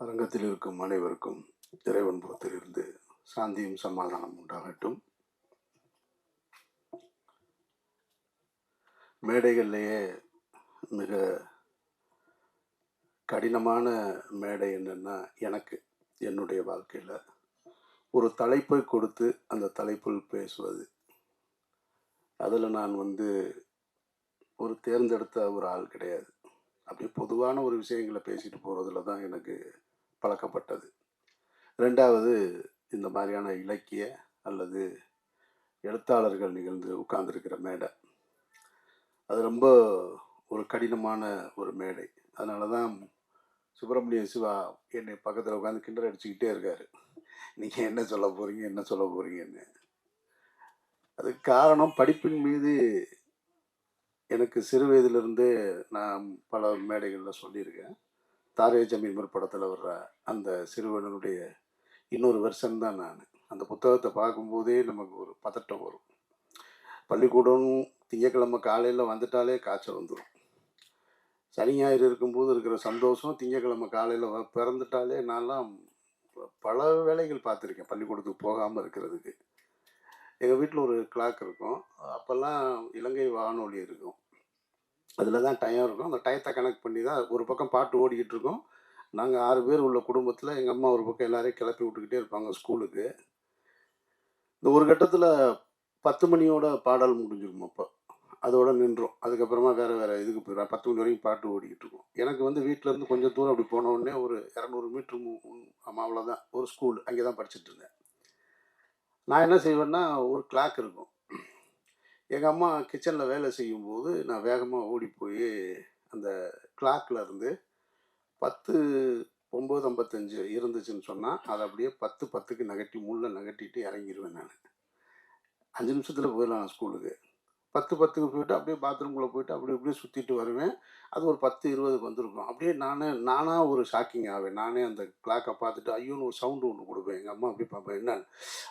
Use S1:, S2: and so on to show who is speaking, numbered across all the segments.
S1: அரங்கத்தில் இருக்கும் அனைவருக்கும் இறைவன் புறத்திலிருந்து சாந்தியும் சமாதானம் உண்டாகட்டும். மேடைகள்லேயே மிக கடினமான மேடை என்னன்னா, எனக்கு என்னுடைய வாழ்க்கையில் ஒரு தலைப்பை கொடுத்து அந்த தலைப்பில் பேசுவது. அதில் நான் ஒரு தேர்ந்தெடுத்த ஒரு ஆள் கிடையாது. அப்படியே பொதுவான ஒரு விஷயங்களை பேசிட்டு போகிறதுல தான் எனக்கு பழக்கப்பட்டது. ரெண்டாவது, இந்த மாதிரியான இலக்கிய அல்லது எழுத்தாளர்கள் நிகழ்ந்து உட்கார்ந்துருக்கிற மேடை, அது ரொம்ப ஒரு கடினமான ஒரு மேடை. அதனால தான் சுப்பிரமணிய சிவா என்னை பக்கத்தில் உட்காந்து கிண்டல் அடிச்சுக்கிட்டே இருக்காரு, நீங்கள் என்ன சொல்ல போகிறீங்க என்ன சொல்ல போகிறீங்கன்னு. அதுக்கு காரணம், படிப்பின் மீது எனக்கு சிறு வயதிலிருந்தே நான் பல மேடைகளில் சொல்லியிருக்கேன். தாரே ஜமீன் படத்தில் வர்ற அந்த சிறுவனுடைய இன்னொரு வெர்ஷன் தான் நான். அந்த புத்தகத்தை பார்க்கும்போதே நமக்கு ஒரு பதட்டம் வரும். பள்ளிக்கூடம் திங்கக்கிழமை காலையில் வந்துட்டாலே காய்ச்சல் வந்துடும். சனி ஞாயிறு இருக்கும்போது இருக்கிற சந்தோஷம் திங்கக்கிழமை காலையில் பிறந்துட்டாலே நான்லாம் பல வேலைகள் பார்த்துருக்கேன் பள்ளிக்கூடத்துக்கு போகாமல் இருக்கிறதுக்கு. எங்கள் வீட்டில் ஒரு கிளாக் இருக்கும். அப்போல்லாம் இலங்கை வானொலி இருக்கும். அதில் தான் டைம் இருக்கும். அந்த டயத்தை கனெக்ட் பண்ணி தான் ஒரு பக்கம் பாட்டு ஓடிக்கிட்டு இருக்கோம். நாங்கள் 6 பேர் உள்ள குடும்பத்தில் எங்கள் அம்மா ஒரு பக்கம் எல்லாரையும் கிளப்பி விட்டுக்கிட்டே இருப்பாங்க ஸ்கூலுக்கு. இந்த ஒரு கட்டத்தில் 10 மணியோட பாடல் முடிஞ்சிடும். அப்போ அதோட நின்றோம். அதுக்கப்புறமா வேறு இதுக்கு போயிடும். 10 மணி வரைக்கும் பாட்டு ஓடிக்கிட்டு இருக்கும். எனக்கு வீட்டிலேருந்து கொஞ்சம் தூரம் அப்படி போன உடனே ஒரு 200 மீட்ரு அவ்வளோதான் ஒரு ஸ்கூல். அங்கே தான் படிச்சுட்டு இருந்தேன். நான் என்ன செய்வேன்னா, ஒரு கிளாக் இருக்கும். எங்கள் அம்மா கிச்சனில் வேலை செய்யும்போது நான் வேகமாக ஓடி போய் அந்த கிளாக்கில் இருந்து 10:09:55 இருந்துச்சுன்னு சொன்னால் அதை அப்படியே 10:10க்கு நகட்டி நகட்டிட்டு இறங்கிடுவேன். நான் 5 நிமிஷத்தில் போயிடலாம் ஸ்கூலுக்கு. 10:10க்கு போயிட்டு அப்படியே பாத்ரூம்குள்ளே போயிட்டு அப்படியே சுற்றிட்டு வருவேன். அது ஒரு 10:20க்கு வந்திருக்கும். அப்படியே நானாக ஒரு ஷாக்கிங் ஆவேன். நானே அந்த கிளாக்கை பார்த்துட்டு ஐயோன்னு ஒரு சவுண்டு ஒன்று கொடுப்பேன். எங்கள் அம்மா அப்படியே பார்ப்பேன், என்னன்னு.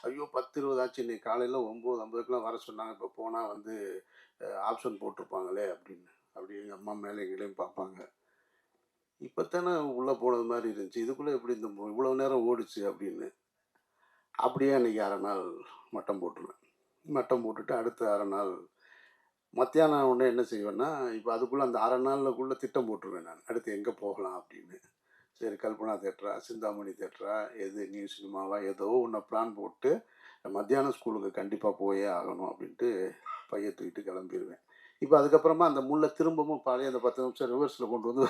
S1: ஐயோ 10:20 ஆச்சு, இன்னைக்கு காலையில் 9:50க்குலாம் வர சொன்னாங்க, இப்போ போனால் ஆப்ஷன் போட்டிருப்பாங்களே அப்படின்னு. அப்படியே எங்கள் அம்மா மேலே எங்களையும் பார்ப்பாங்க. இப்போ தானே உள்ளே போனது மாதிரி இருந்துச்சு, இதுக்குள்ளே எப்படி இவ்வளோ நேரம் ஓடிச்சு அப்படின்னு. அப்படியே அன்றைக்கி அரை நாள் மட்டம் போட்டுருவேன். மட்டம் போட்டுட்டு அடுத்த அரை நாள் மத்தியானம் ஒன்று என்ன செய்வேன்னா, இப்போ அதுக்குள்ளே அந்த அரை நாளுக்குள்ளே திட்டம் போட்டுருவேன் நான், அடுத்து எங்கே போகலாம் அப்படின்னு. சரி, கல்பனா தேட்டரா, சிந்தாமணி தேட்டரா, எது நியூ சினிமாவா, ஏதோ ஒன்று பிளான் போட்டு மத்தியானம் ஸ்கூலுக்கு கண்டிப்பாக போயே ஆகணும் அப்படின்ட்டு பையை தூக்கிட்டு கிளம்பிடுவேன். இப்போ அதுக்கப்புறமா அந்த முள்ளை திரும்பவும் பழைய அந்த 10 நிமிஷம் ரிவர்ஸில் கொண்டு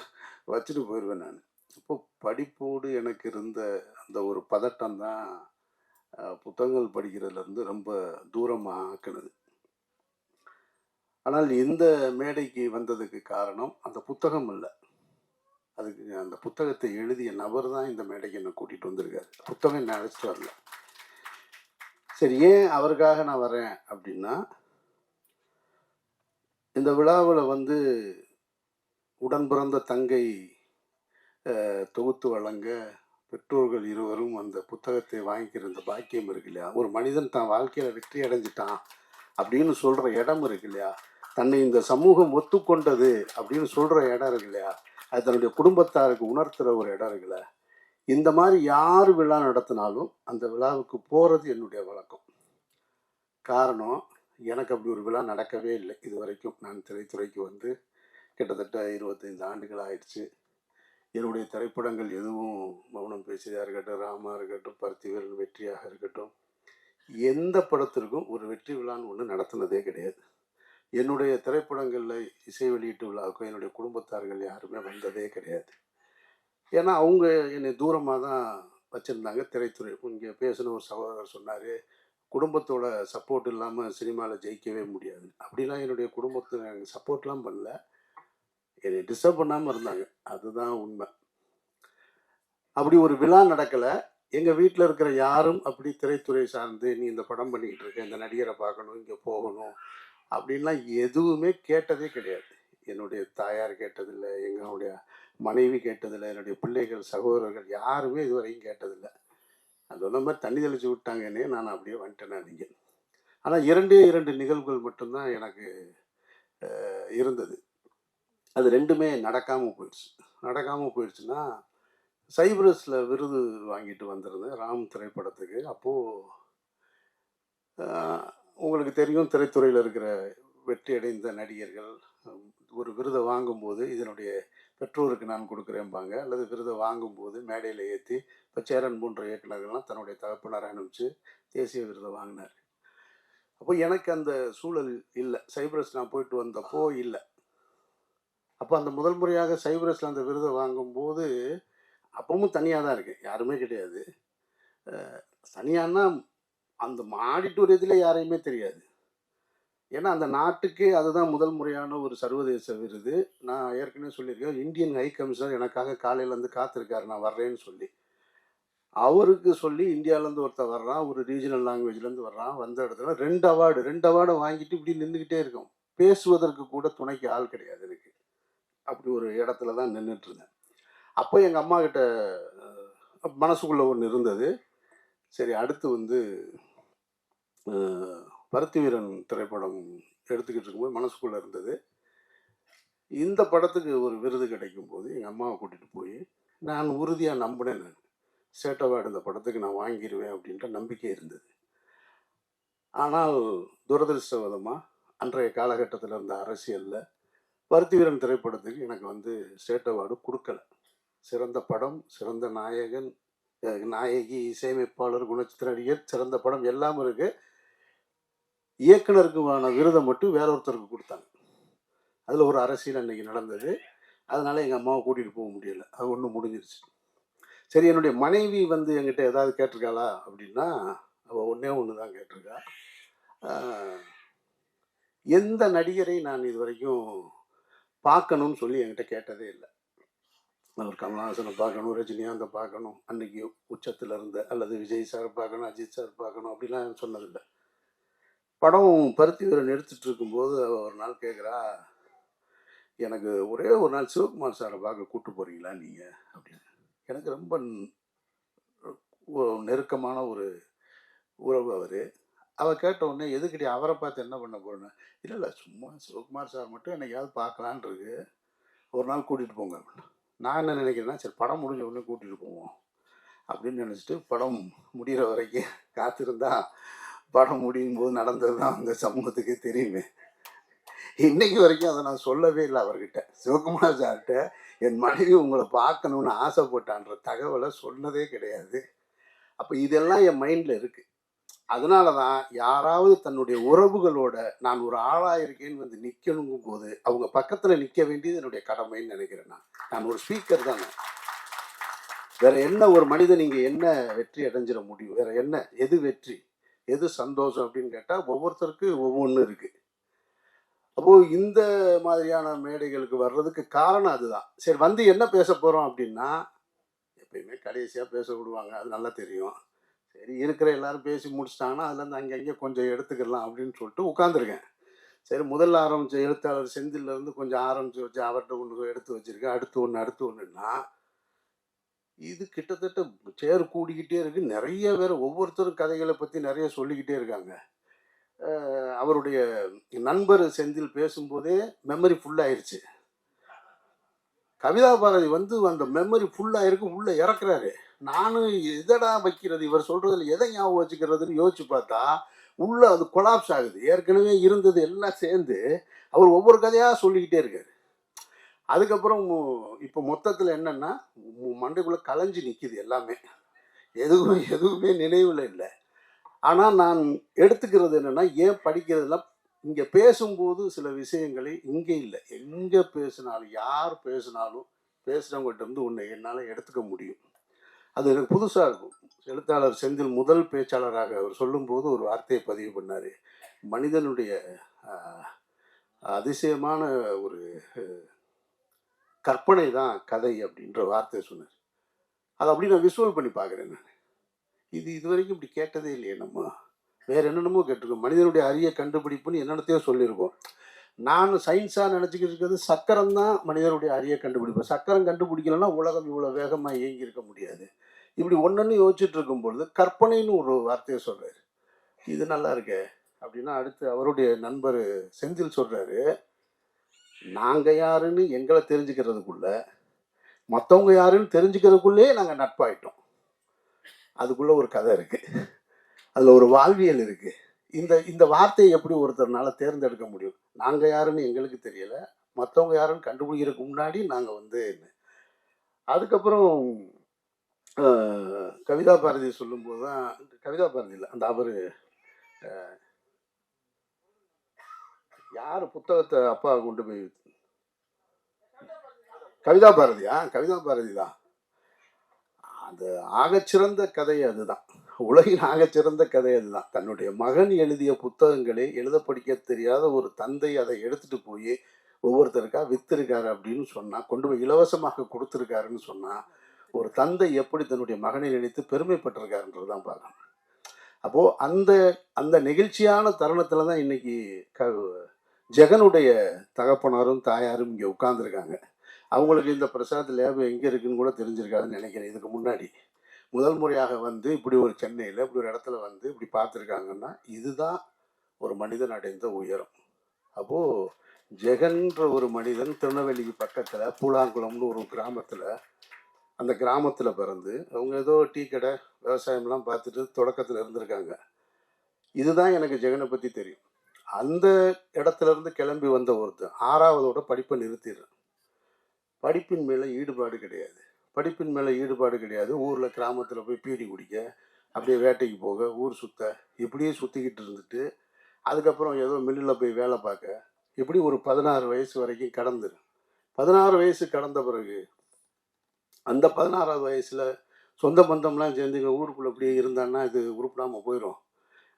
S1: வச்சுட்டு போயிடுவேன் நான். இப்போ படிப்போடு எனக்கு இருந்த அந்த ஒரு பதட்டம் தான் புத்தகங்கள் படிக்கிறதுலேருந்து ரொம்ப தூரமாக ஆக்கினது. ஆனால் இந்த மேடைக்கு வந்ததுக்கு காரணம் அந்த புத்தகம் இல்லை, அதுக்கு அந்த புத்தகத்தை எழுதிய நபர் தான் இந்த மேடைக்கு என்னை கூட்டிகிட்டு வந்திருக்காரு. புத்தகம் என்ன அழைச்சிட்டு வரல. சரி, ஏன் அவருக்காக நான் வரேன் அப்படின்னா, இந்த விழாவில் உடன் பிறந்த தங்கை தொகுத்து வழங்க பெற்றோர்கள் இருவரும் அந்த புத்தகத்தை வாங்கிக்கிற இந்த பாக்கியம் இருக்கு இல்லையா, ஒரு மனிதன் தான் வாழ்க்கையில் வெற்றி அடைஞ்சிட்டான் அப்படின்னு சொல்கிற இடம் இருக்கு இல்லையா, தன்னை இந்த சமூகம் ஒத்துக்கொண்டது அப்படின்னு சொல்கிற இடம் இருக்கு இல்லையா, அது தன்னுடைய குடும்பத்தாருக்கு உணர்த்துகிற ஒரு இடம் இருக்குல்ல. இந்த மாதிரி யார் விழா நடத்தினாலும் அந்த விழாவுக்கு போகிறது என்னுடைய வழக்கம். காரணம், எனக்கு அப்படி ஒரு விழா நடக்கவே இல்லை இது வரைக்கும். நான் திரைத்துறைக்கு கிட்டத்தட்ட 25 ஆண்டுகள் ஆயிடுச்சு. என்னுடைய திரைப்படங்கள் எதுவும் மௌனம் பேசியதாக இருக்கட்டும், ராமா இருக்கட்டும், பருத்திவீரன் வெற்றியாக இருக்கட்டும், எந்த படத்திற்கும் ஒரு வெற்றி விழான்னு ஒன்று நடத்தினதே கிடையாது. என்னுடைய திரைப்படங்களில் இசை வெளியீட்டு விழாவுக்கும் என்னுடைய குடும்பத்தார்கள் யாருமே வந்ததே கிடையாது. ஏன்னா அவங்க என்னை தூரமாக தான் வச்சுருந்தாங்க. திரைத்துறை, இங்கே பேசின ஒரு சகோதரர் சொன்னார், குடும்பத்தோட சப்போர்ட் இல்லாமல் சினிமாவில் ஜெயிக்கவே முடியாது. அப்படிலாம் என்னுடைய குடும்பத்தை எனக்கு சப்போர்ட்லாம் பண்ணல, என்னை டிஸ்டர்ப் பண்ணாமல் இருந்தாங்க. அதுதான் உண்மை. அப்படி ஒரு விழா நடக்கலை. எங்கள் வீட்டில் இருக்கிற யாரும் அப்படி திரைத்துறை சார்ந்து நீ இந்த படம் பண்ணிக்கிட்டு இருக்க, இந்த நடிகரை பார்க்கணும், இங்கே போகணும் அப்படின்லாம் எதுவுமே கேட்டதே கிடையாது. என்னுடைய தாயார் கேட்டதில்லை, எங்களுடைய மனைவி கேட்டதில்லை, என்னுடைய பிள்ளைகள் சகோதரர்கள் யாருமே இதுவரையும் கேட்டதில்லை. அது சொன்ன மாதிரி தண்ணி தெளிச்சு விட்டாங்கன்னே நான் அப்படியே வந்துட்டேன் நீங்கள். ஆனால் 2 நிகழ்வுகள் மட்டும்தான் எனக்கு இருந்தது. அது 2மே நடக்காமல் போயிடுச்சு. நடக்காமல் போயிடுச்சுன்னா, சைப்ரஸில் விருது வாங்கிட்டு வந்திருந்தேன் ராம் திரைப்படத்துக்கு. அப்போது உங்களுக்கு தெரியும், திரைத்துறையில் இருக்கிற வெற்றி அடைந்த நடிகர்கள் ஒரு விருதை வாங்கும்போது இதனுடைய பெற்றோருக்கு நான் கொடுக்குறேன்பாங்க, அல்லது விருதை வாங்கும்போது மேடையில் ஏற்றி, இப்போ சேரன் போன்ற இயக்குநர்கள்லாம் தன்னுடைய தகப்பனாரை அனுப்பிச்சு தேசிய விருதை வாங்கினார். அப்போ எனக்கு அந்த சூழல் இல்லை. சைப்ரஸ் நான் போயிட்டு வந்தப்போ இல்லை. அப்போ அந்த முதல் முறையாக சைப்ரஸில் அந்த விருதை வாங்கும்போது அப்பவும் தனியாக தான் இருக்கேன், யாருமே கிடையாது. தனியானா அந்த ஆடிட்டோரியத்தில் யாரையுமே தெரியாது. ஏன்னா அந்த நாட்டுக்கு அதுதான் முதல் முறையான ஒரு சர்வதேச விருது. நான் ஏற்கனவே சொல்லியிருக்கேன், இந்தியன் ஹை கமிஷனர் எனக்காக காலையிலேருந்து காத்திருக்காரு நான் வர்றேன்னு சொல்லி. அவருக்கு சொல்லி இந்தியாவிலேருந்து ஒருத்தர் வர்றான், ஒரு ரீஜனல் லாங்குவேஜ்லேருந்து வர்றான். வந்த இடத்துல 2 அவார்டை வாங்கிட்டு இப்படி நின்றுக்கிட்டே இருக்கோம். பேசுவதற்கு கூட துணைக்கு ஆள் கிடையாது எனக்கு. அப்படி ஒரு இடத்துல தான் நின்றுட்டு இருந்தேன். அப்போ எங்கள் அம்மா கிட்ட மனசுக்குள்ளே ஒன்று இருந்தது. சரி, அடுத்து வந்து பருத்தி வீரன் திரைப்படம் எடுத்துக்கிட்டு இருக்கும்போது மனசுக்குள்ளே இருந்தது, இந்த படத்துக்கு ஒரு விருது கிடைக்கும் போது எங்கள் அம்மாவை கூட்டிகிட்டு போய் நான் உறுதியாக நம்பினேன். நான் ஸ்டேட் அவார்டு இந்த படத்துக்கு நான் வாங்கிடுவேன் அப்படின்ற நம்பிக்கை இருந்தது. ஆனால் துரதிருஷ்டவதமாக அன்றைய காலகட்டத்தில் இருந்த அரசியலில் பருத்தி வீரன் திரைப்படத்துக்கு எனக்கு வந்து ஸ்டேட் அவார்டு கொடுக்கல. சிறந்த படம், சிறந்த நாயகன், நாயகி, இசையமைப்பாளர், குணச்சித்திர நடிகர், சிறந்த படம் எல்லாம் இருக்கு. இயக்குனருக்குமான விருதை மட்டும் வேற ஒருத்தருக்கு கொடுத்தாங்க. அதில் ஒரு அரசியல் அன்னைக்கு நடந்தது. அதனால எங்கள் அம்மாவை கூட்டிகிட்டு போக முடியல. அது ஒன்று முடிஞ்சிருச்சு. சரி, என்னுடைய மனைவி வந்து என்கிட்ட ஏதாவது கேட்டிருக்காளா அப்படின்னா, அவள் ஒன்றே ஒன்று தான் கேட்டிருக்கா. எந்த நடிகரை நான் இது வரைக்கும் பார்க்கணும்னு சொல்லி என்கிட்ட கேட்டதே இல்லை. அவர் கமல்ஹாசனை பார்க்கணும், ரஜினிகாந்தை பார்க்கணும், அன்னைக்கு உச்சத்தில் இருந்த, அல்லது விஜய் சார் பார்க்கணும், அஜித் சார் பார்க்கணும் அப்படிலாம் சொன்னதில்லை. படம் பருத்தி வீரன் எடுத்துட்டு இருக்கும்போது ஒரு நாள் கேட்குறா, எனக்கு ஒரே ஒரு நாள் சிவகுமார் சாரை பார்க்க கூப்பிட்டு போகிறீங்களா நீங்கள் அப்படின்னு. எனக்கு ரொம்ப நெருக்கமான ஒரு உறவு அவர். அவள் கேட்ட உடனே, எதுக்கிட்டே அவரை பார்த்து என்ன பண்ண போகிறேன்னு. இல்லை சும்மா சிவகுமார் சார் மட்டும் என்னைக்காவது பார்க்கலான் இருக்கு, ஒரு நாள் கூட்டிகிட்டு போங்க அப்படின்னு. நான் என்ன நினைக்கிறேன்னா, சரி படம் முடிஞ்ச உடனே கூட்டிகிட்டு போவோம் அப்படின்னு நினச்சிட்டு படம் முடிகிற வரைக்கும் காத்திருந்தா படம் முடியும் போது நடந்தது தான் அந்த சமூகத்துக்கு தெரியுமே. இன்னைக்கு வரைக்கும் அதை நான் சொல்லவே இல்லை அவர்கிட்ட. சிவகுமார் சார்கிட்ட என் மனைவி உங்களை பார்க்கணுன்னு ஆசைப்பட்டான்ற தகவலை சொன்னதே கிடையாது. அப்போ இதெல்லாம் என் மைண்டில் இருக்குது. அதனால தான் யாராவது தன்னுடைய உறவுகளோட நான் ஒரு ஆளாக இருக்கேன்னு வந்து நிற்கணுங்கும் போது அவங்க பக்கத்தில் நிற்க வேண்டியது என்னுடைய கடமைன்னு நினைக்கிறேன். நான் ஒரு ஸ்பீக்கர் தானே. வேற என்ன ஒரு மனிதன் இங்கே என்ன வெற்றி அடைஞ்சிட முடியும்? வேற என்ன, எது வெற்றி, எது சந்தோஷம் அப்படின்னு கேட்டால் ஒவ்வொருத்தருக்கு ஒவ்வொன்று இருக்குது. அப்போது இந்த மாதிரியான மேடைகளுக்கு வர்றதுக்கு காரணம் அதுதான். சரி, வந்து என்ன பேச போகிறோம் அப்படின்னா, எப்பயுமே கடைசியாக பேச விடுவாங்க, அது நல்லா தெரியும். சரி, இருக்கிற எல்லாரும் பேசி முடிச்சிட்டாங்கன்னா அதுலேருந்து அங்கே கொஞ்சம் எடுத்துக்கலாம் அப்படின்னு சொல்லிட்டு உட்காந்துருக்கேன். சரி, முதல்ல ஆரம்பித்த எழுத்தாளர் செந்திலேருந்து கொஞ்சம் ஆரம்பித்து வச்சு அவர்கிட்ட ஒன்று எடுத்து வச்சுருக்கேன். அடுத்து ஒன்றுன்னா இது கிட்டத்தட்ட சேர் கூடிக்கிட்டே இருக்குது. நிறைய பேர் ஒவ்வொருத்தரும் கதைகளை பற்றி நிறைய சொல்லிக்கிட்டே இருக்காங்க. அவருடைய நண்பர் செந்தில் பேசும்போதே மெமரி ஃபுல்லாயிருச்சு. கவிதா பாரதி வந்து அந்த மெமரி ஃபுல்லாயிருக்கு, உள்ளே இறக்குறாரு. நானும் எதடா வைக்கிறது, இவர் சொல்றதுல எதை ஞாபகம் வச்சுக்கிறதுன்னு யோசிச்சு பார்த்தா உள்ள அது கொலாப்ஸ் ஆகுது. ஏற்கனவே இருந்தது எல்லாம் சேர்ந்து அவர் ஒவ்வொரு கதையாக சொல்லிக்கிட்டே இருக்காரு. அதுக்கப்புறம் இப்போ மொத்தத்தில் என்னன்னா மண்டைக்குள்ளே கலைஞ்சு நிற்கிது எல்லாமே. எதுவுமே நினைவில் இல்லை. ஆனால் நான் எடுத்துக்கிறது என்னென்னா, ஏன் படிக்கிறதுலாம் இங்கே பேசும்போது சில விஷயங்களை இங்கே இல்லை, எங்கே பேசினாலும் யார் பேசினாலும் பேசுகிறவங்ககிட்ட இருந்து ஒன்று என்னால் எடுத்துக்க முடியும். அது எனக்கு புதுசாக இருக்கும். எழுத்தாளர் செந்தில் முதல் பேச்சாளராக அவர் சொல்லும்போது ஒரு வார்த்தையை பதிவு பண்ணார். மனிதனுடைய அதிசயமான ஒரு கற்பனை தான் கதை அப்படின்ற வார்த்தையை சொன்னார். அதை அப்படி நான் விஷுவல் பண்ணி பார்க்குறேன். நான் இது வரைக்கும் இப்படி கேட்டதே இல்லையே. நம்ம வேற என்னென்னமோ கேட்டிருக்கோம். மனிதனுடைய அரிய கண்டுபிடிப்புன்னு என்னென்னத்தையோ சொல்லியிருக்கோம். நான் சயின்ஸாக நினச்சிக்கிட்டு இருக்கிறது சக்கரம் தான் மனிதனுடைய அரிய கண்டுபிடிப்பு. சக்கரம் கண்டுபிடிக்கலன்னா உலகம் இவ்வளோ வேகமாக இயங்கி இருக்க முடியாது. இப்படி ஒன்று யோசிச்சுட்டு இருக்கும் பொழுது கற்பனைன்னு ஒரு வார்த்தையை சொல்கிறாரு. இது நல்லா இருக்கே அப்படின்னா, அடுத்து அவருடைய நண்பர் செந்தில் சொல்கிறாரு, நாங்கள் யாருன்னு எங்களை தெரிஞ்சுக்கிறதுக்குள்ள மற்றவங்க யாருன்னு தெரிஞ்சுக்கிறதுக்குள்ளே நாங்கள் நட்பாயிட்டோம். அதுக்குள்ளே ஒரு கதை இருக்குது, அதில் ஒரு வாழ்வியல் இருக்குது. இந்த இந்த வார்த்தையை எப்படி ஒருத்தர்னால தேர்ந்தெடுக்க முடியும்? நாங்கள் யாருன்னு எங்களுக்கு தெரியலை, மற்றவங்க யாருன்னு கண்டுபிடிக்கிறதுக்கு முன்னாடி நாங்கள் வந்து அதுக்கப்புறம் கவிதா பாரதி சொல்லும்போது தான், கவிதா பாரதி இல்லை, அந்த அவர் யார் புத்தகத்தை அப்பா கொண்டு போய், கவிதா பாரதியா? கவிதா பாரதி தான். அது ஆகச்சிறந்த கதை அதுதான், உலகின் ஆகச்சிறந்த கதை அதுதான். தன்னுடைய மகன் எழுதிய புத்தகங்களை எழுத படிக்க தெரியாத ஒரு தந்தை அதை எடுத்துட்டு போய் ஒவ்வொருத்தருக்கா வித்திருக்காரு அப்படின்னு சொன்னா, கொண்டு போய் இலவசமாக கொடுத்துருக்காருன்னு சொன்னா, ஒரு தந்தை எப்படி தன்னுடைய மகனை நினைத்து பெருமைப்பட்டிருக்காருன்றதுதான் பார்க்கணும். அப்போ அந்த அந்த நெகிழ்ச்சியான தருணத்துல தான் இன்னைக்கு ஜெகனுடைய தகப்பனாரும் தாயாரும் இங்கே உட்கார்ந்துருக்காங்க. அவங்களுக்கு இந்த பிரசாத் லேப் எங்கே இருக்குன்னு கூட தெரிஞ்சிருக்காதுன்னு நினைக்கிறேன். இதுக்கு முன்னாடி முதல் முறையாக வந்து இப்படி ஒரு சென்னையில் இப்படி ஒரு இடத்துல வந்து இப்படி பார்த்துருக்காங்கன்னா, இதுதான் ஒரு மனிதன் அடைந்த உயரம். அப்போது ஜெகன்ற ஒரு மனிதன் திருநெல்வேலிக்கு பக்கத்தில் பூலாங்குளம்னு ஒரு கிராமத்தில், அந்த கிராமத்தில் பிறந்து அவங்க ஏதோ டீ கடை விவசாயம்லாம் பார்த்துட்டு தொடக்கத்தில் இருந்திருக்காங்க. இதுதான் எனக்கு ஜெகனை பற்றி தெரியும். அந்த இடத்துல இருந்து கிளம்பி வந்த ஒருத்தர் 6வதோட படிப்பை நிறுத்திடுறேன். படிப்பின் மேலே ஈடுபாடு கிடையாது, படிப்பின் மேலே ஈடுபாடு கிடையாது. ஊரில் கிராமத்தில் போய் பீடி குடிக்க, அப்படியே வேட்டைக்கு போக, ஊர் சுத்த, இப்படியே சுற்றிக்கிட்டு இருந்துட்டு அதுக்கப்புறம் ஏதோ மில்லில் போய் வேலை பார்க்க, இப்படி ஒரு 16 வயசு வரைக்கும் கடந்துரு. 16 வயசு கடந்த பிறகு அந்த 16வது வயசில் சொந்த பந்தம்லாம் சேர்ந்து ஊருக்குள்ளே அப்படியே இருந்தான்னா இது உருப்படாமல் போயிடும்.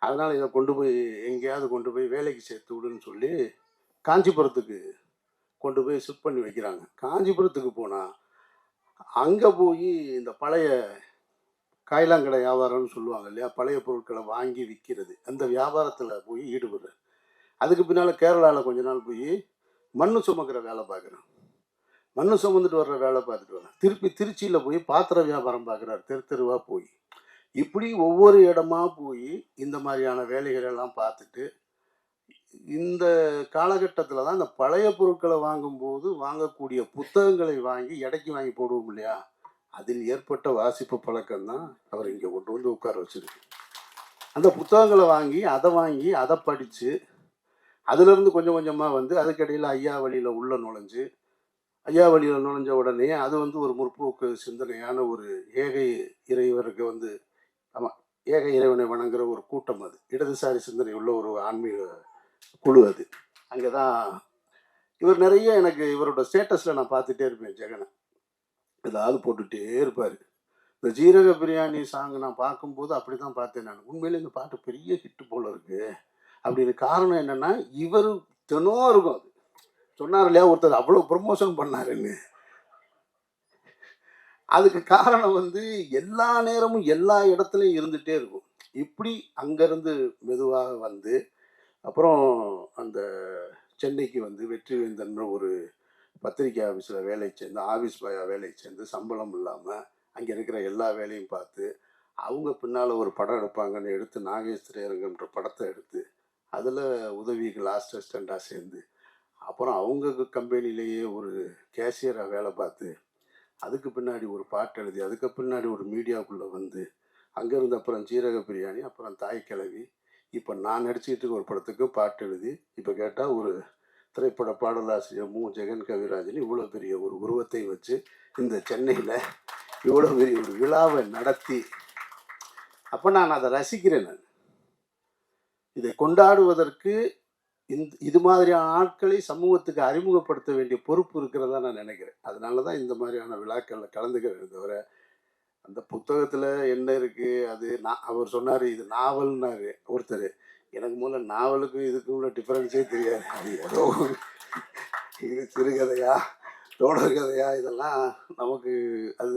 S1: அதனால் இதை கொண்டு போய் எங்கேயாவது கொண்டு போய் வேலைக்கு சேர்த்து விடுன்னு சொல்லி காஞ்சிபுரத்துக்கு கொண்டு போய் ஷிஃப்ட் பண்ணி வைக்கிறாங்க. காஞ்சிபுரத்துக்கு போனால் அங்கே போய் இந்த பழைய காய்லாங்கடை வியாபாரம்னு சொல்லுவாங்க இல்லையா, பழைய பொருட்களை வாங்கி விற்கிறது, அந்த வியாபாரத்தில் போய் ஈடுபடுறேன். அதுக்கு பின்னால் கேரளாவில் கொஞ்ச நாள் போய் மண்ணு சுமக்கிற வேலை பார்க்குறேன். மண்ணு சுமந்துட்டு வர்ற வேலை பார்த்துட்டு வரேன். திருப்பி திருச்சியில் போய் பாத்திர வியாபாரம் பார்க்குறாரு, தெரு தெருவாக போய். இப்படி ஒவ்வொரு இடமா போய் இந்த மாதிரியான வேலைகள் எல்லாம் பார்த்துட்டு, இந்த காலகட்டத்தில் தான் இந்த பழைய பொருட்களை வாங்கும்போது வாங்கக்கூடிய புத்தகங்களை வாங்கி எடைக்கு வாங்கி போடுவோம் இல்லையா, அதில் ஏற்பட்ட வாசிப்பு பழக்கம் தான் அவர் இங்கே கொண்டு வந்து உட்கார வச்சிருக்கு. அந்த புத்தகங்களை வாங்கி அதை படித்து அதுலேருந்து கொஞ்சம் கொஞ்சமாக வந்து அதுக்கடையில் ஐயா வழியில் உள்ள நுழைஞ்சு, ஐயா வழியில் நுழைஞ்ச உடனே அது வந்து ஒரு முற்போக்கு சிந்தனையான ஒரு ஏக இறைவருக்கு வந்து, ஆமாம், ஏக இறைவனை வணங்குற ஒரு கூட்டம், அது இடதுசாரி சிந்தனை உள்ள ஒரு ஆன்மீக குழு. அது அங்கே தான் இவர் நிறைய, எனக்கு இவரோட ஸ்டேட்டஸில் நான் பார்த்துட்டே இருப்பேன். ஜெகனை ஏதாவது போட்டுகிட்டே இருப்பார். இந்த ஜீரக பிரியாணி சாங் நான் பார்க்கும்போது அப்படி தான் பார்த்தேன் நான். உண்மையிலே இந்த பாட்டு பெரிய ஹிட்டு போல இருக்கு அப்படின்னு. காரணம் என்னென்னா, இவர் தினம் இருக்கும். அது சொன்னார் இல்லையா ஒருத்தர், அவ்வளோ ப்ரமோஷன் பண்ணாருன்னு. அதுக்கு காரணம் வந்து எல்லா நேரமும் எல்லா இடத்துலையும் இருந்துகிட்டே இருக்கும். இப்படி அங்கேருந்து மெதுவாக வந்து அப்புறம் அந்த சென்னைக்கு வந்து வெற்றிவேந்தன்ற ஒரு பத்திரிகை ஆஃபீஸில் வேலை சேர்ந்து, ஆஃபீஸ் பாயாக வேலை சேர்ந்து, சம்பளம் இல்லாமல் அங்கே இருக்கிற எல்லா வேலையும் பார்த்து, அவங்க பின்னால் ஒரு படம் எடுப்பாங்கன்னு எடுத்து நாகேஸ்வரங்கன்ற படத்தை எடுத்து அதில் உதவிக்கு லாஸ்ட் அசிஸ்டண்ட்டாக சேர்ந்து, அப்புறம் அவங்க கம்பெனிலேயே ஒரு கேஷியராக வேலை பார்த்து, அதுக்கு பின்னாடி ஒரு பாட்டு எழுதி, அதுக்கு பின்னாடி ஒரு மீடியாவுக்குள்ளே வந்து, அங்கேருந்து அப்புறம் ஜீரக பிரியாணி, அப்புறம் தாய் கிழவி, இப்போ நான் நடிச்சுக்கிட்டு ஒரு படத்துக்கு பாட்டு எழுதி, இப்போ கேட்டால் ஒரு திரைப்பட பாடலாசிரியர் மு. ஜெகன் கவிராஜன் இவ்வளோ பெரிய ஒரு உருவத்தை வச்சு இந்த சென்னையில் இவ்வளோ பெரிய ஒரு விழாவை நடத்தி, அப்போ நான் அதை ரசிக்கிறேன். நான் இதை கொண்டாடுவதற்கு இது மாதிரியான ஆட்களை சமூகத்துக்கு அறிமுகப்படுத்த வேண்டிய பொறுப்பு இருக்கிறதா நான் நினைக்கிறேன். அதனால தான் இந்த மாதிரியான விழாக்களில் கலந்துக்கிறேன். தவிர அந்த புத்தகத்தில் என்ன இருக்குது அது அவர் சொன்னார் இது நாவல்னாரு ஒருத்தர். எனக்கு முதல்ல நாவலுக்கும் இதுக்கும் உள்ள டிஃப்ரென்ஸே தெரியாது. அது ஏதோ இது சிறுகதையா தொடர் கதையா இதெல்லாம் நமக்கு அது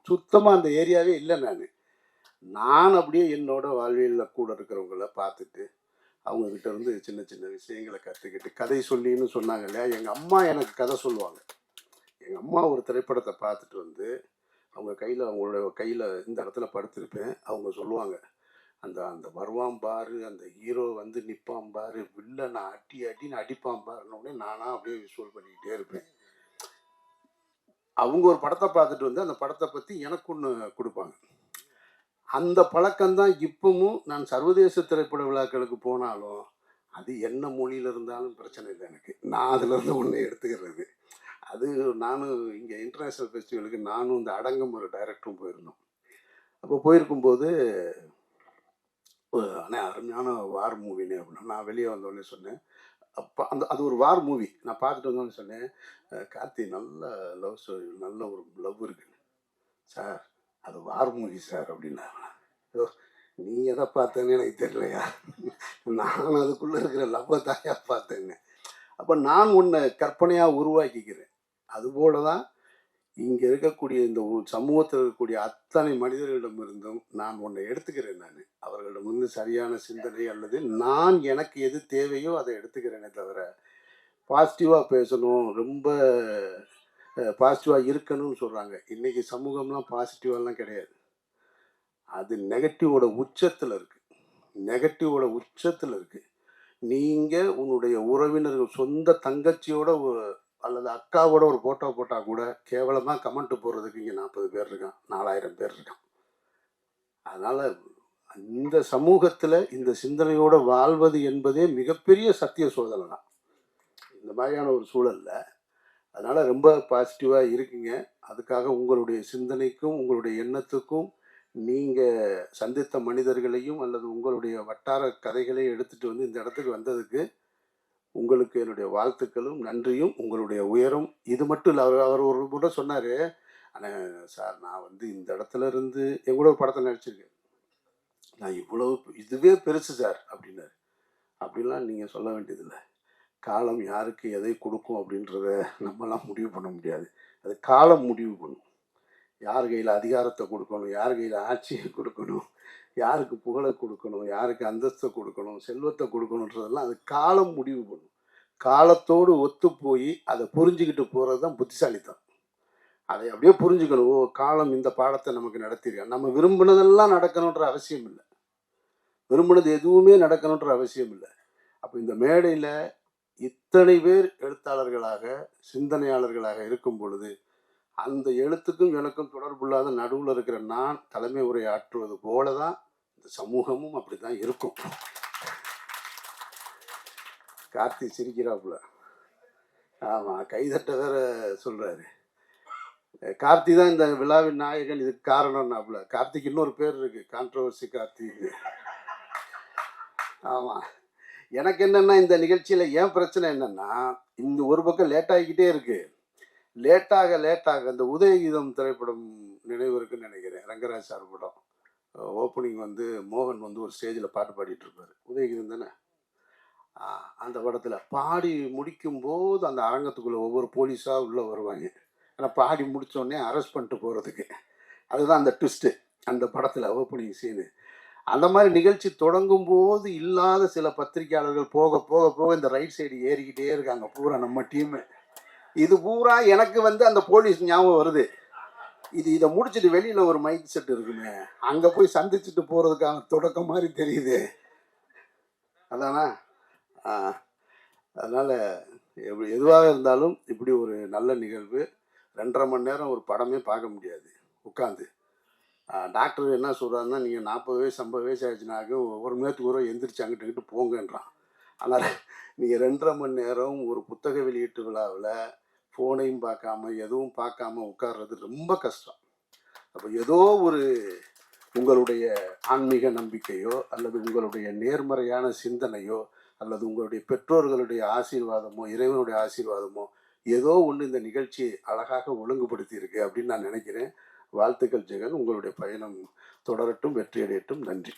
S1: சுத்தமாக அந்த ஏரியாவே இல்லை. நான் அப்படியே என்னோட வாழ்வியலில் கூட இருக்கிறவங்கள பார்த்துட்டு அவங்கக்கிட்ட இருந்து சின்ன சின்ன விஷயங்களை கற்றுக்கிட்டு, கதை சொல்லின்னு சொன்னாங்க இல்லையா, எங்கள் அம்மா எனக்கு கதை சொல்லுவாங்க. எங்கள் அம்மா ஒரு திரைப்படத்தை பார்த்துட்டு வந்து அவங்க கையில், அவங்களோட கையில் இந்த இடத்துல படுத்திருப்பேன், அவங்க சொல்லுவாங்க, அந்த அந்த வருவான் பாரு, அந்த ஹீரோ வந்து நிற்பான் பாரு, வில்லனை அடின்னு அடிப்பான் பாருன்னொடனே நானாக அப்படியே விஷுவல் பண்ணிக்கிட்டே இருப்பேன். அவங்க ஒரு படத்தை பார்த்துட்டு வந்து அந்த படத்தை பற்றி எனக்கு ஒன்று கொடுப்பாங்க. அந்த பழக்கம்தான் இப்பவும் நான் சர்வதேச திரைப்பட விழாக்களுக்கு போனாலும் அது என்ன மொழியில் இருந்தாலும் பிரச்சனை இல்லை எனக்கு. நான் அதுலேருந்து ஒன்று எடுத்துக்கிறது. அது நானும் இங்கே இன்டர்நேஷ்னல் ஃபெஸ்டிவலுக்கு நானும் இந்த அடங்கம் ஒரு டைரக்டரும் போயிருந்தோம். அப்போ போயிருக்கும்போது அண்ணே அருமையான வார் மூவினே அப்படின்னா நான் வெளியே வந்தோடனே சொன்னேன். அப்போ அது ஒரு வார் மூவி நான் பார்த்துட்டு வந்தோடனே சொன்னேன், கார்த்தி நல்ல லவ் ஸ்டோரி, நல்ல ஒரு லவ் இருக்குன்னு. சார் அது வார் மூவி சார் அப்படின்னாங்க. நீ எதை பார்த்தேன்னு எனக்கு தெரியலையா, நான் அதுக்குள்ளே இருக்கிற லவ்வை தாயா பார்த்தேன்னு. அப்போ நான் ஒன்று கற்பனையாக உருவாக்கிக்கிறேன். அதுபோல தான் இங்கே இருக்கக்கூடிய இந்த சமூகத்தில் இருக்கக்கூடிய அத்தனை மனிதர்களிடமிருந்தும் நான் ஒன்றை எடுத்துக்கிறேன். நான் அவர்களிடமிருந்து சரியான சிந்தனை அல்லது நான் எனக்கு எது தேவையோ அதை எடுத்துக்கிறேனே தவிர பாசிட்டிவாக பேசணும், ரொம்ப பாசிட்டிவாக இருக்கணும்னு சொல்கிறாங்க. இன்றைக்கி சமூகம்லாம் பாசிட்டிவாலாம் கிடையாது. அது நெகட்டிவோட உச்சத்தில் இருக்குது. நெகட்டிவோட உச்சத்தில் இருக்குது. நீங்கள் உன்னுடைய உறவினர்கள் சொந்த தங்கச்சியோட அல்லது அக்காவோட ஒரு ஃபோட்டோ போட்டால் கூட கேவலமாக கமெண்ட் போடுறதுக்கு இங்கே 40 பேர் இருக்கான், 4000 பேர் இருக்கான். அதனால் இந்த சமூகத்தில் இந்த சிந்தனையோடு வாழ்வது என்பதே மிகப்பெரிய சத்திய சோதனை தான் இந்த மாதிரியான ஒரு சூழலில். அதனால் ரொம்ப பாசிட்டிவாக இருக்குங்க. அதுக்காக உங்களுடைய சிந்தனைக்கும் உங்களுடைய எண்ணத்துக்கும் நீங்கள் சந்தித்த மனிதர்களையும் அல்லது உங்களுடைய வட்டார கதைகளையும் எடுத்துகிட்டு வந்து இந்த இடத்துக்கு வந்ததுக்கு உங்களுக்கு என்னுடைய வாழ்த்துக்களும் நன்றியும். உங்களுடைய உயரம் இது மட்டும் இல்லை. அவர் ஒரு முறை சொன்னார், ஆனால் சார் நான் வந்து இந்த இடத்துல இருந்து எங்கூட படத்தை நடிச்சிருக்கேன், நான் இவ்வளவு இதுவே பெருசு சார் அப்படின்னாரு. அப்படின்லாம் நீங்கள் சொல்ல வேண்டியதில்லை. காலம் யாருக்கு எதை கொடுக்கும் அப்படின்றத நம்மலாம் முடிவு பண்ண முடியாது. அது காலம் முடிவு பண்ணும். யார் கையில் அதிகாரத்தை கொடுக்கணும், யார் கையில் ஆட்சியை கொடுக்கணும், யாருக்கு புகழை கொடுக்கணும், யாருக்கு அந்தஸ்தை கொடுக்கணும், செல்வத்தை கொடுக்கணுன்றதெல்லாம் அது காலம் முடிவு பண்ணும். காலத்தோடு ஒத்து போய் அதை புரிஞ்சுக்கிட்டு போகிறது தான் புத்திசாலித்தனம். அதை அப்படியே புரிஞ்சுக்கணும். ஓ, காலம் இந்த பாடத்தை நமக்கு நடத்திருக்கேன். நம்ம விரும்பினதெல்லாம் நடக்கணுன்ற அவசியம் இல்லை, விரும்பினது எதுவுமே நடக்கணுன்ற அவசியம் இல்லை. அப்போ இந்த மேடையில் இத்தனை பேர் எழுத்தாளர்களாக சிந்தனையாளர்களாக இருக்கும் பொழுது அந்த எழுத்துக்கும் எனக்கும் தொடர்புள்ளாத நடுவில் இருக்கிற நான் தலைமை உரை ஆற்றுவது போல தான் இந்த சமூகமும் அப்படி தான் இருக்கும். கார்த்தி சிரிக்கிறாப்புல. ஆமாம், கைதட்ட வேற சொல்கிறாரு. கார்த்தி தான் இந்த விழாவின் நாயகன், இதுக்கு காரணம்னாப்புல. கார்த்திக்கு இன்னொரு பேர் இருக்கு, கான்ட்ரவர்சி கார்த்திக்கு. ஆமாம், எனக்கு என்னென்னா இந்த நிகழ்ச்சியில் ஏன் பிரச்சனை என்னென்னா, இந்த ஒரு பக்கம் லேட் ஆகிக்கிட்டே இருக்குது. லேட்டாக அந்த உதயகீதம் திரைப்படம் நினைவு இருக்குன்னு நினைக்கிறேன், ரங்கராஜ் சார் படம். ஓப்பனிங் வந்து மோகன் வந்து ஒரு ஸ்டேஜில் பாட்டு பாடிட்டு இருப்பார், உதயகீதம் தானே. அந்த படத்தில் பாடி முடிக்கும்போது அந்த அரங்கத்துக்குள்ளே ஒவ்வொரு போலீஸாக உள்ளே வருவாங்க. ஏன்னா பாடி முடித்தோடனே அரெஸ்ட் பண்ணிட்டு போகிறதுக்கு. அதுதான் அந்த ட்விஸ்ட்டு அந்த படத்தில் ஓப்பனிங் சீனு. அந்த மாதிரி நிகழ்ச்சி தொடங்கும் போது இல்லாத சில பத்திரிகையாளர்கள் போக போக போக இந்த ரைட் சைடு ஏறிக்கிட்டே இருக்காங்க பூரா நம்ம டீமு. இது பூரா எனக்கு வந்து அந்த போலீஸ் ஞாபகம் வருது. இதை முடிச்சுட்டு வெளியில் ஒரு மைக் செட் இருக்குமே, அங்கே போய் சந்திச்சுட்டு போகிறதுக்கான தொடக்கம் மாதிரி தெரியுது. அதானா? அதனால் எதுவாக இருந்தாலும் இப்படி ஒரு நல்ல நிகழ்வு 2.5 மணி நேரம் ஒரு படமே பார்க்க முடியாது உட்காந்து. டாக்டர் என்ன சொல்கிறாருன்னா, நீங்கள் 40 வயசு 50 வயசு ஆயிடுச்சுனாக்க ஒரு மணி நேரத்துக்கு ஒரு எந்திரிச்சு அங்கிட்டு போங்கன்றான். ஆனால் நீங்கள் 2.5 மணி நேரம் ஒரு புத்தக வெளியீட்டு விழாவில் ஃபோனையும் பார்க்காம எதுவும் பார்க்காம உட்கார்றது ரொம்ப கஷ்டம். அப்போ ஏதோ ஒரு உங்களுடைய ஆன்மீக நம்பிக்கையோ அல்லது உங்களுடைய நேர்மறையான சிந்தனையோ அல்லது உங்களுடைய பெற்றோர்களுடைய ஆசீர்வாதமோ இறைவனுடைய ஆசீர்வாதமோ ஏதோ ஒன்று இந்த நிகழ்ச்சியை அழகாக ஒழுங்குபடுத்தி இருக்கு அப்படின்னு நான் நினைக்கிறேன். வாழ்த்துக்கள் ஜெகன், உங்களுடைய பயணம் தொடரட்டும், வெற்றியடையட்டும். நன்றி.